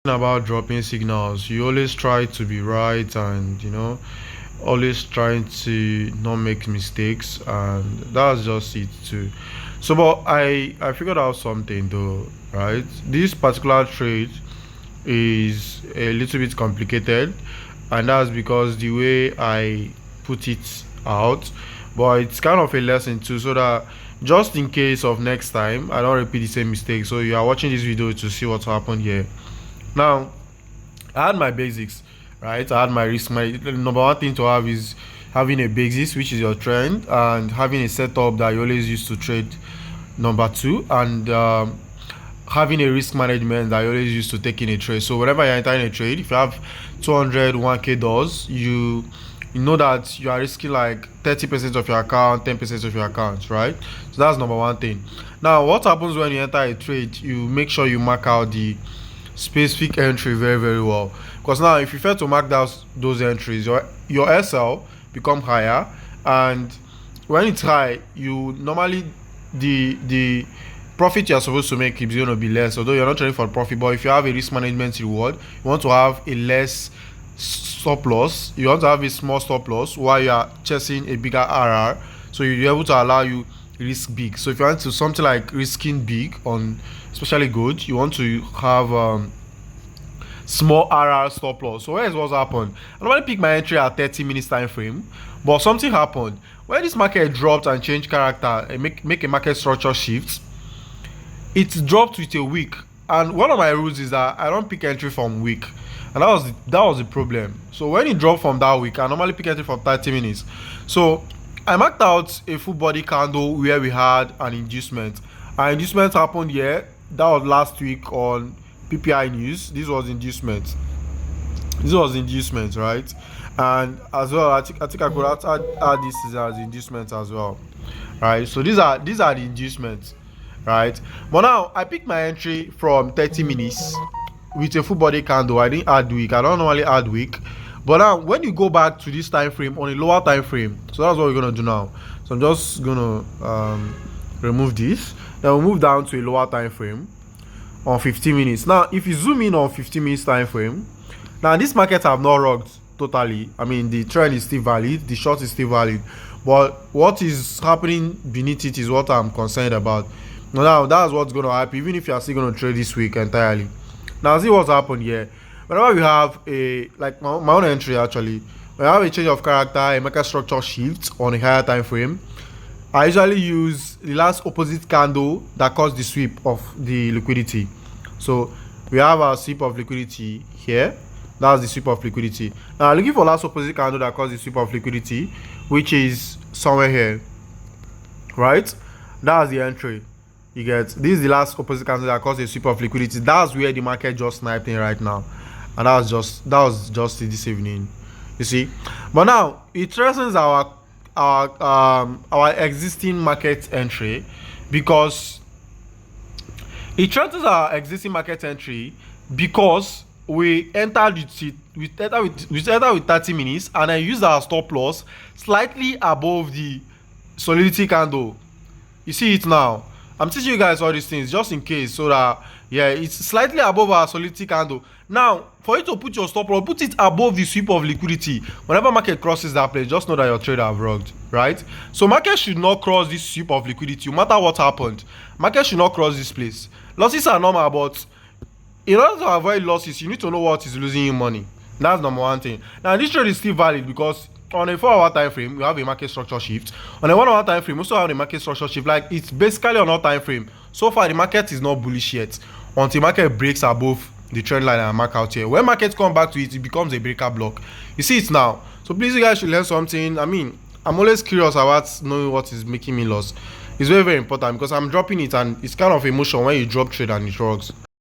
About dropping signals, you always try to be right, and always trying to not make mistakes, and that's just it too. So but I figured out something though, right? This particular trade is a little bit complicated, and that's because the way I put it out. But it's kind of a lesson too, so that just in case of next time I don't repeat the same mistake. So you are watching this video to see what's happened here. Now, I had my basics, right? I had my risk. My number one thing to have is having a basis, which is your trend, and having a setup that you always use to trade. Number two, and having a risk management that you always use to take in a trade. So whenever you're entering a trade, if you have 200 1k dollars, you know that you are risking like 30% of your account, 10% of your account, right? So that's number one thing. Now, what happens when you enter a trade? You make sure you mark out the specific entry very, very well, because now if you fail to mark those entries, your SL become higher, and when it's high, you normally the profit you're supposed to make is going to be less, although you're not trading for profit. But if you have a risk management reward, you want to have a less stop loss, you want to have a small stop loss while you are chasing a bigger RR, so you're able to allow you risk big. So if you want to something like risking big on especially good, you want to have small RR stop loss. So here's what's happened. I normally pick my entry at 30 minutes time frame, but something happened when this market dropped and changed character and make a market structure shift. It dropped with a week, and one of my rules is that I don't pick entry from week, and that was the problem. So when it dropped from that week, I normally pick entry from 30 minutes. So I marked out a full body candle where we had an inducement. Our inducement happened here. That was last week on PPI news. This was inducement, right? And as well, I think I could add this as inducement as well, right? So these are the inducements, right? But now I picked my entry from 30 minutes with a full body candle. I didn't add week. I don't normally add week. But now when you go back to this time frame on a lower time frame, so that's what we're gonna do now. So I'm just gonna remove this. Then we'll move down to a lower time frame on 15 minutes. Now if you zoom in on 15 minutes time frame, now this market have not rocked totally. I mean, the trend is still valid, the short is still valid, but what is happening beneath it is what I'm concerned about. Now that's what's going to happen even if you are still going to trade this week entirely. Now see what's happened here. Whenever we have a like my own entry, actually when I have a change of character, a market structure shift on a higher time frame, I usually use the last opposite candle that caused the sweep of the liquidity. So we have our sweep of liquidity here. That's the sweep of liquidity. Now I'm looking for last opposite candle that caused the sweep of liquidity, which is somewhere here, right? That's the entry. You get this is the last opposite candle that caused a sweep of liquidity. That's where the market just sniped in right now, and that was just this evening. You see, but now it threatens our existing market entry, because we entered with 30 minutes, and I used our stop loss slightly above the solidity candle. You see it now. I'm teaching you guys all these things just in case, so that yeah, it's slightly above our solidity candle. Now for you to put your stop loss, put it above the sweep of liquidity. Whenever market crosses that place, just know that your trade have rocked, right? So market should not cross this sweep of liquidity no matter what happened. Market should not cross this place. Losses are normal, but in order to avoid losses, you need to know what is losing you money. That's number one thing. Now this trade is still valid because on a 4-hour time frame you have a market structure shift. On a 1-hour time frame, also have a market structure shift. Like, it's basically on our time frame. So far the market is not bullish yet until market breaks above the trend line and mark out here. When market come back to it, it becomes a breaker block. You see it now. So please, you guys should learn something. I mean, I'm always curious about knowing what is making me lost. It's very, very important, because I'm dropping it, and it's kind of emotion when you drop trade and it works.